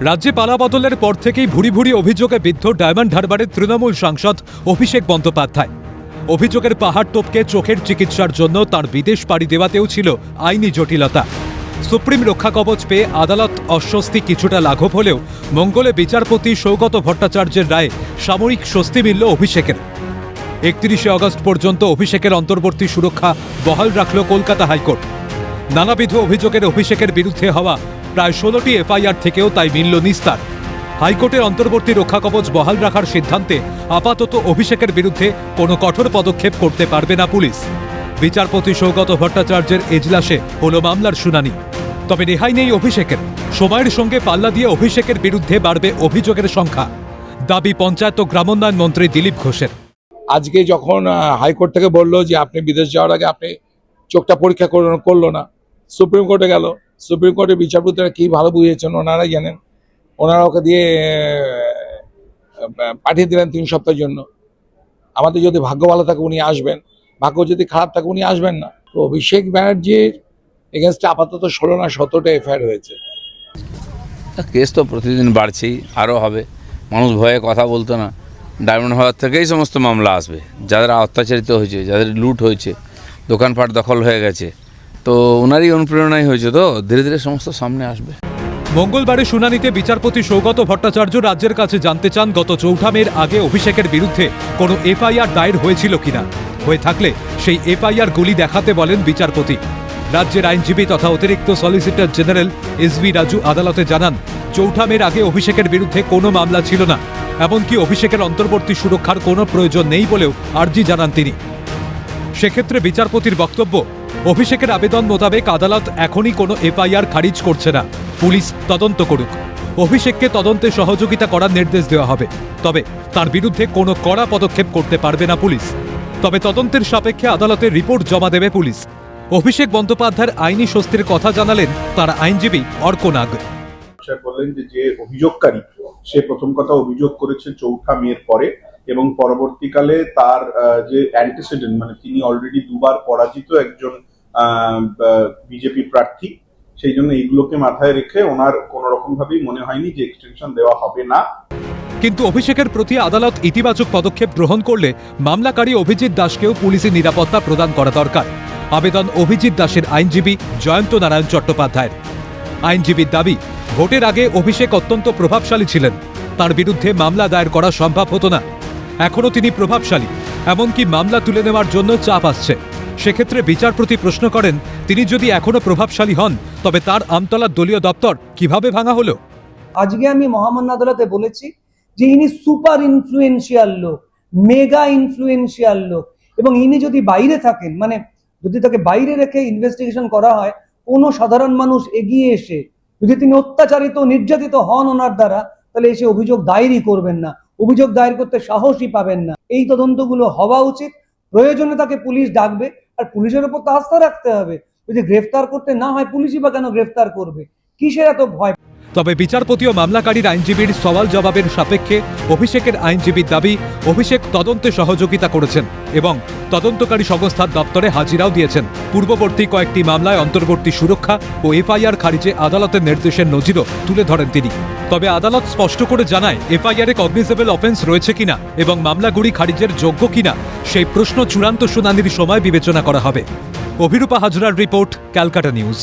রাজ্যে পালাবদলের পর থেকেই ভুরি ভুরি অভিযোগে বিদ্ধ ডায়মন্ড হারবারের তৃণমূল সাংসদ অভিষেক বন্দ্যোপাধ্যায়। অভিযোগের পাহাড় টপকে চোখের চিকিৎসার জন্য তার বিদেশ পাড়ি দেওয়াতেও ছিল আইনি জটিলতা। সুপ্রিম রক্ষা কবচ পেয়ে আদালত অস্বস্তি কিছুটা লাঘব হলেও মঙ্গলে বিচারপতি সৌগত ভট্টাচার্যের রায়ে সাময়িক স্বস্তি মিলল অভিষেকের। 31শে আগস্ট পর্যন্ত অভিষেকের অন্তর্বর্তী সুরক্ষা বহাল রাখল কলকাতা হাইকোর্ট। নানাবিধ অভিযোগের অভিষেকের বিরুদ্ধে হওয়া প্রায় 16টি এফআইআর থেকেও তাই মিলল নিস্তার। হাইকোর্টের অন্তর্বর্তী রক্ষা কবচ বহাল রাখার সিদ্ধান্তে আপাতত অভিষেকের বিরুদ্ধে কোনো কঠোর পদক্ষেপ করতে পারবে না পুলিশ। বিচারপতি সৌগত ভট্টাচার্যের এজলাসে হল মামলার শুনানি। তবে রেহাই নেই অভিষেকের। সময়ের সঙ্গে পাল্লা দিয়ে অভিষেকের বিরুদ্ধে বাড়বে অভিযোগের সংখ্যা, দাবি পঞ্চায়েত ও গ্রামোন্নয়ন মন্ত্রী দিলীপ ঘোষের। আজকে যখন হাইকোর্ট থেকে বললো যে আপনি বিদেশ যাওয়ার আগে আপনি চোখটা পরীক্ষা করলো না, সুপ্রিম কোর্টে গেল। সুপ্রিম কোর্টের বিচারপতিরা কি ভালো বুঝিয়েছেন ওনারাই জানেন। ওনারা ওকে দিয়ে পাঠিয়ে দিলেন 3 সপ্তাহের জন্য। আমাদের যদি ভাগ্য ভালো থাকে উনি আসবেন, ভাগ্য যদি খারাপ থাকে উনি আসবেন না। তো অভিষেক ব্যানার্জির এগেনস্টে আপাতত 16 না 17টা এফআইআর হয়েছে। কেস তো প্রতিদিন বাড়ছেই, আরও হবে। মানুষ ভয়ে কথা বলতো না। ডায়মন্ড হারবার থেকেই সমস্ত মামলা আসবে। যাদের অত্যাচারিত হয়েছে, যাদের লুট হয়েছে, দোকানপাট দখল হয়ে গেছে, তো ওনারই অনুপ্রেরণাই হয়েছে, তো ধীরে ধীরে সমস্ত সামনে আসবে। মঙ্গলবারের শুনানিতে বিচারপতি সৌগত ভট্টাচার্য রাজ্যের কাছে জানতে চান গত 4 মের আগে অভিষেকের বিরুদ্ধে কোনো এফআইআর দায়ের হয়েছিল কিনা। হয়ে থাকলে সেই এফআইআর-গুলি দেখাতে বলেন বিচারপতি। রাজ্যের আইনজীবী তথা অতিরিক্ত সলিসিটর জেনারেল এসভি রাজু আদালতে জানান, 4 মের আগে অভিষেকের বিরুদ্ধে কোনো মামলা ছিল না, এমনকি অভিষেকের অন্তর্বর্তী সুরক্ষার কোনো প্রয়োজন নেই বলেও আর্জি জানান তিনি। সেক্ষেত্রে বিচারপতির বক্তব্য, অভিষেকের আবেদন মোতাবেক আদালত এখনই কোনো এফআইআর খারিজ করছে না, পুলিশ তদন্ত করুক। অভিষেককে তদন্তে সহযোগিতা করার নির্দেশ দেওয়া হবে, তবে তার বিরুদ্ধে কোনো কড়া পদক্ষেপ করতে পারবে না পুলিশ। তবে তদন্তের সাপেক্ষে আদালতের রিপোর্ট জমা দেবে পুলিশ। অভিষেক বন্দ্যোপাধ্যায়ের আইনি স্বস্তির কথা জানালেন তার আইনজীবী অর্ক নাগ। বললেন যে অভিযোগকারী সে প্রথম কথা অভিযোগ করেছে 4 মের পরে, এবং পরবর্তীকালে তার যে অ্যান্টিসিডেন্ট, মানে তিনি অলরেডি 2 বার পরাজিত একজন বিজেপি প্রার্থী, সেই জন্য এইগুলোকে মাথায় রেখে ওনার কোন রকম ভাবেই মনে হয়নি যে এক্সটেনশন দেওয়া হবে না। কিন্তু অভিষেকের প্রতি আদালত ইতিবাচক পদক্ষেপ গ্রহণ করলে মামলাকারী অভিজিৎ দাসকেও পুলিশি নিরাপত্তা প্রদান করা দরকার। আবেদন অভিজিৎ দাসের আইনজীবী জয়ন্ত নারায়ণ চট্টোপাধ্যায়ের। আইনজীবীর দাবি, ভোটের আগে অভিষেক অত্যন্ত প্রভাবশালী ছিলেন, তার বিরুদ্ধে মামলা দায়ের করা সম্ভব হতো না। এখনও তিনি প্রভাবশালী, এমনকি মামলা তুলে নেওয়ার জন্য চাপ আসছে। সেক্ষেত্রে বিচারপতি প্রশ্ন করেন, তিনি যদি এখনও প্রভাবশালী হন তবে তার আমতলার দলীয় দপ্তর কিভাবে ভাঙা হলো? আজকে আমি মহামান্য আদালতে বলেছি যে ইনি সুপার ইনফ্লুয়েন্সিয়াল লোক, মেগা ইনফ্লুয়েন্সিয়াল লোক, এবং ইনি যদি বাইরে থাকেন, মানে যদি তাকে বাইরে রেখে ইনভেস্টিগেশন করা হয়, কোনো সাধারণ মানুষ এগিয়ে এসে যদি তিনি অত্যাচারিত নির্যাতিত হন ওনার দ্বারা, তাহলে এসে অভিযোগ দায়েরই করবেন না, অভিযোগ দায়ের করতে সাহসই পাবেন না। এই তদন্তগুলো হওয়া উচিত। প্রয়োজনে তাকে পুলিশ ডাকবে, আর পুলিশের উপর তো আস্থা রাখতে হবে। যদি গ্রেফতার করতে না হয়, পুলিশই বা কেন গ্রেফতার করবে? কিসের এত ভয়? তবে বিচারপতি ও মামলাকারীর আইনজীবীর সওয়াল জবাবের সাপেক্ষে অভিষেকের আইনজীবীর দাবি, অভিষেক তদন্তে সহযোগিতা করেছেন এবং তদন্তকারী সংস্থার দপ্তরে হাজিরাও দিয়েছেন। পূর্ববর্তী কয়েকটি মামলায় অন্তর্বর্তী সুরক্ষা ও এফআইআর খারিজে আদালতের নির্দেশের নজিরও তুলে ধরেন তিনি। তবে আদালত স্পষ্ট করে জানায়, এফআইআরে কগনিজেবল অফেন্স রয়েছে কিনা এবং মামলাগুলি খারিজের যোগ্য কিনা সেই প্রশ্ন চূড়ান্ত শুনানির সময় বিবেচনা করা হবে। অভিরূপা হাজরার রিপোর্ট, ক্যালকাটা নিউজ।